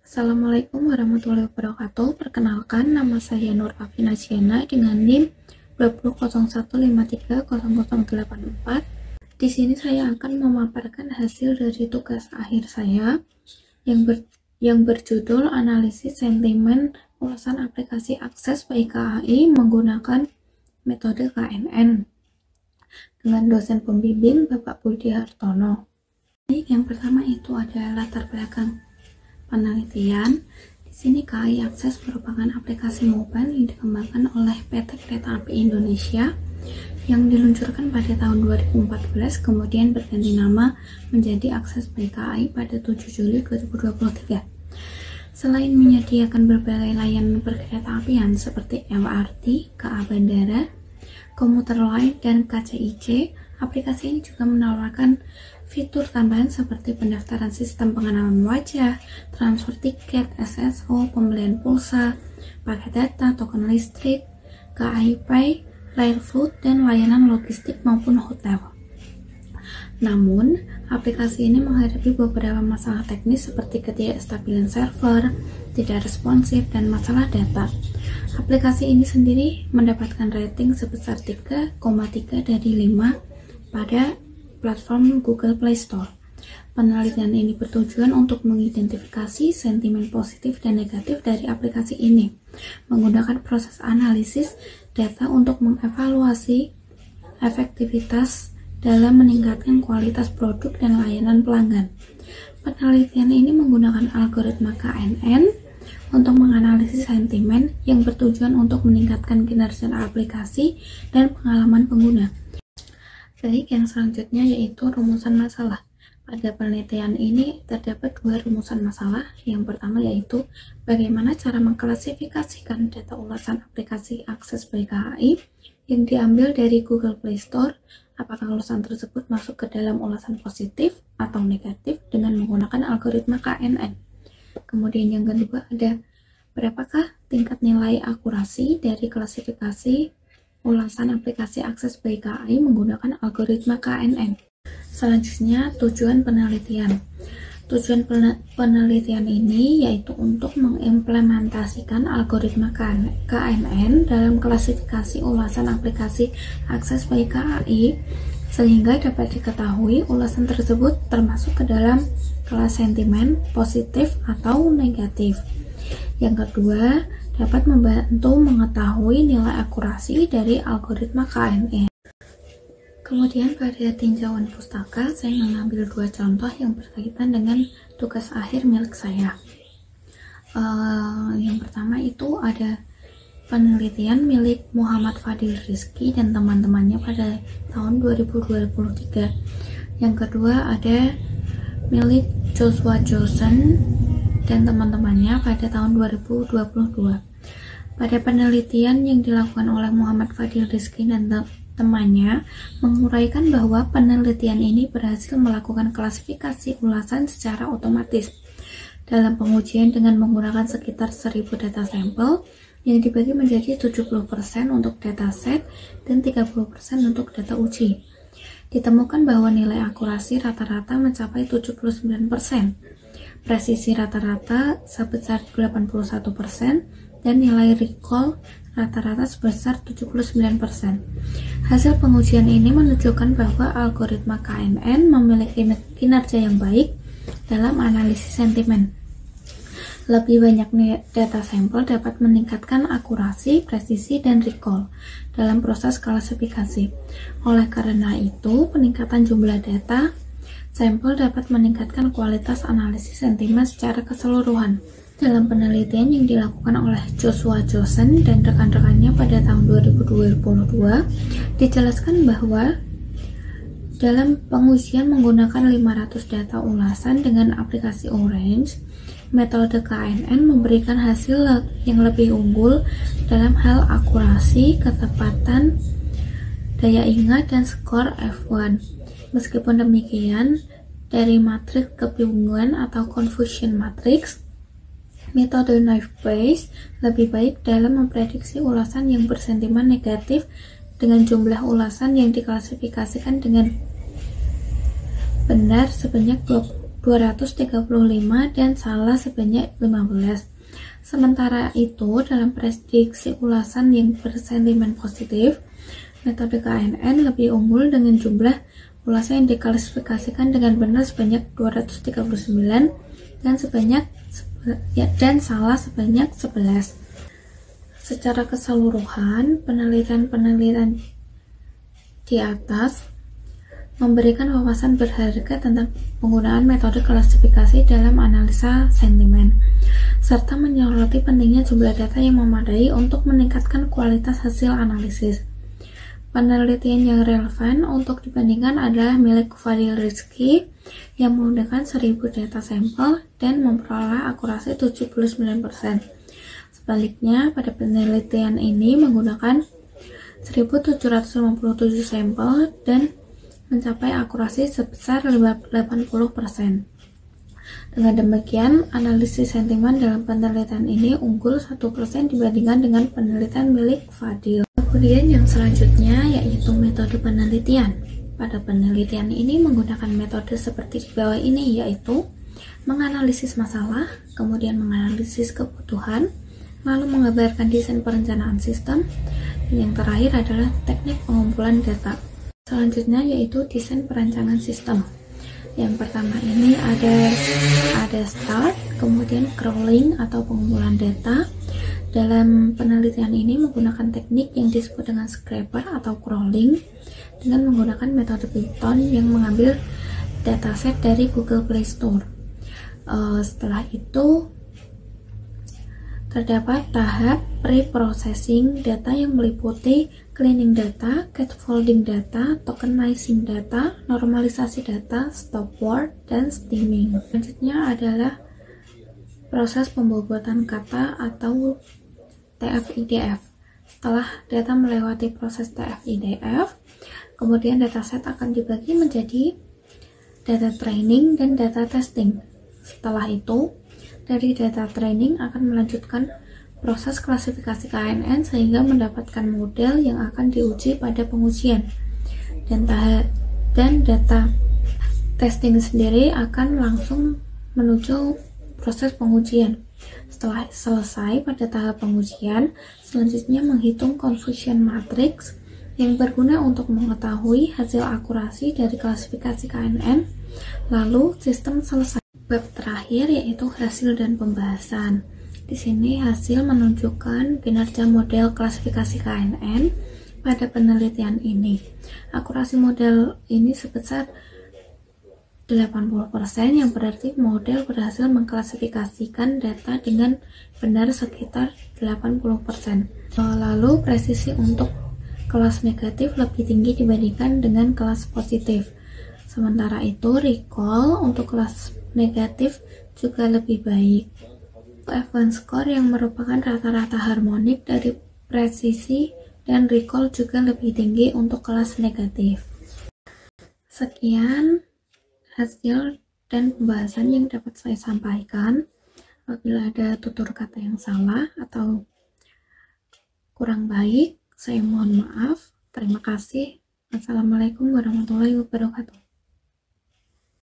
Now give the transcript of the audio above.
Assalamualaikum warahmatullahi wabarakatuh. Perkenalkan, nama saya Nur Afina Siana dengan NIM 20.0153.0084. Di sini saya akan memaparkan hasil dari tugas akhir saya yang berjudul Analisis Sentimen Ulasan Aplikasi Akses baik KAI menggunakan metode KNN dengan dosen pembimbing Bapak Budi Hartono. Yang pertama itu adalah latar belakang penelitian. Di sini KAI Akses merupakan aplikasi mobile yang dikembangkan oleh PT Kereta Api Indonesia yang diluncurkan pada tahun 2014, kemudian berganti nama menjadi Akses by KAI pada 7 Juli 2023. Selain menyediakan berbagai layanan perkereta-apian seperti LRT, KA Bandara, komuter lain, dan KCIC, aplikasi ini juga menawarkan fitur tambahan seperti pendaftaran sistem pengenalan wajah, transfer tiket, SSO, pembelian pulsa, paket data, token listrik, KAI Pay, Rail Food, dan layanan logistik maupun hotel. Namun, aplikasi ini menghadapi beberapa masalah teknis seperti ketidakstabilan server, tidak responsif, dan masalah data. Aplikasi ini sendiri mendapatkan rating sebesar 3,3 dari 5 pada platform Google Play Store. Penelitian ini bertujuan untuk mengidentifikasi sentimen positif dan negatif dari aplikasi ini, menggunakan proses analisis data untuk mengevaluasi efektivitas dalam meningkatkan kualitas produk dan layanan pelanggan. Penelitian ini menggunakan algoritma KNN untuk menganalisis sentimen yang bertujuan untuk meningkatkan kinerja aplikasi dan pengalaman pengguna. Baik, yang selanjutnya yaitu rumusan masalah. Pada penelitian ini terdapat dua rumusan masalah. Yang pertama yaitu bagaimana cara mengklasifikasikan data ulasan aplikasi Akses by KAI yang diambil dari Google Play Store. Apakah ulasan tersebut masuk ke dalam ulasan positif atau negatif dengan menggunakan algoritma KNN. Kemudian yang kedua ada berapakah tingkat nilai akurasi dari klasifikasi ulasan aplikasi Akses by KAI menggunakan algoritma KNN. Selanjutnya, tujuan penelitian. Tujuan penelitian ini yaitu untuk mengimplementasikan algoritma KNN dalam klasifikasi ulasan aplikasi Akses by KAI sehingga dapat diketahui ulasan tersebut termasuk ke dalam kelas sentimen positif atau negatif. Yang kedua, dapat membantu mengetahui nilai akurasi dari algoritma KNN. Kemudian pada tinjauan pustaka, saya mengambil dua contoh yang berkaitan dengan tugas akhir milik saya. Yang pertama itu ada penelitian milik Muhammad Fadil Rizky dan teman-temannya pada tahun 2023. Yang kedua ada milik Joshua Johnson dan teman-temannya pada tahun 2022. Pada penelitian yang dilakukan oleh Muhammad Fadil Rizky dan temannya menguraikan bahwa penelitian ini berhasil melakukan klasifikasi ulasan secara otomatis dalam pengujian dengan menggunakan sekitar 1000 data sampel yang dibagi menjadi 70% untuk dataset dan 30% untuk data uji. Ditemukan bahwa nilai akurasi rata-rata mencapai 79%, presisi rata-rata sebesar 81%, dan nilai recall rata-rata sebesar 79%. Hasil pengujian ini menunjukkan bahwa algoritma KNN memiliki kinerja yang baik dalam analisis sentimen. Lebih banyak data sampel dapat meningkatkan akurasi, presisi, dan recall dalam proses klasifikasi. Oleh karena itu, peningkatan jumlah data sampel dapat meningkatkan kualitas analisis sentimen secara keseluruhan. Dalam penelitian yang dilakukan oleh Joshua Johnson dan rekan-rekannya pada tahun 2022, dijelaskan bahwa dalam pengujian menggunakan 500 data ulasan dengan aplikasi Orange, metode KNN memberikan hasil yang lebih unggul dalam hal akurasi, ketepatan, daya ingat, dan skor F1. Meskipun demikian, dari matriks kebingungan atau confusion matrix, metode naive Bayes lebih baik dalam memprediksi ulasan yang bersentimen negatif dengan jumlah ulasan yang diklasifikasikan dengan benar sebanyak 235 dan salah sebanyak 15. Sementara itu, dalam prediksi ulasan yang bersentimen positif, metode KNN lebih unggul dengan jumlah ulasan yang diklasifikasikan dengan benar sebanyak 239 dan salah sebanyak 11. Secara keseluruhan, penelitian-penelitian di atas memberikan wawasan berharga tentang penggunaan metode klasifikasi dalam analisa sentimen, serta menyoroti pentingnya jumlah data yang memadai untuk meningkatkan kualitas hasil analisis. Penelitian yang relevan untuk dibandingkan adalah milik Fadil Rizky yang menggunakan 1000 data sampel dan memperoleh akurasi 79%. Sebaliknya, pada penelitian ini menggunakan 1757 sampel dan mencapai akurasi sebesar 80%. Dengan demikian, analisis sentimen dalam penelitian ini unggul 1% dibandingkan dengan penelitian milik Fadil. Kemudian yang selanjutnya yaitu metode penelitian. Pada penelitian ini menggunakan metode seperti di bawah ini, yaitu menganalisis masalah, kemudian menganalisis kebutuhan, lalu menggambarkan desain perencanaan sistem, dan yang terakhir adalah teknik pengumpulan data. Selanjutnya yaitu desain perancangan sistem. Yang pertama ini ada start, kemudian crawling atau pengumpulan data. Dalam penelitian ini menggunakan teknik yang disebut dengan scraper atau crawling dengan menggunakan metode Python yang mengambil dataset dari Google Play Store. Setelah itu terdapat tahap pre-processing data yang meliputi cleaning data, scaffolding data, tokenizing data, normalisasi data, stopword, dan steaming. Selanjutnya adalah proses pembobotan kata atau TF-IDF. Setelah data melewati proses TF-IDF, kemudian dataset akan dibagi menjadi data training dan data testing. Setelah itu, dari data training akan melanjutkan proses klasifikasi KNN sehingga mendapatkan model yang akan diuji pada pengujian. Dan data testing sendiri akan langsung menuju proses pengujian. Setelah selesai pada tahap pengujian, selanjutnya menghitung confusion matrix yang berguna untuk mengetahui hasil akurasi dari klasifikasi KNN. Lalu sistem selesai. Bab terakhir yaitu hasil dan pembahasan. Di sini hasil menunjukkan kinerja model klasifikasi KNN pada penelitian ini. Akurasi model ini sebesar 80%, yang berarti model berhasil mengklasifikasikan data dengan benar sekitar 80%. Lalu presisi untuk kelas negatif lebih tinggi dibandingkan dengan kelas positif. Sementara itu recall untuk kelas negatif juga lebih baik. F1 score yang merupakan rata-rata harmonik dari presisi dan recall juga lebih tinggi untuk kelas negatif. Sekian hasil dan pembahasan yang dapat saya sampaikan. Apabila ada tutur kata yang salah atau kurang baik, saya mohon maaf. Terima kasih. Assalamualaikum warahmatullahi wabarakatuh.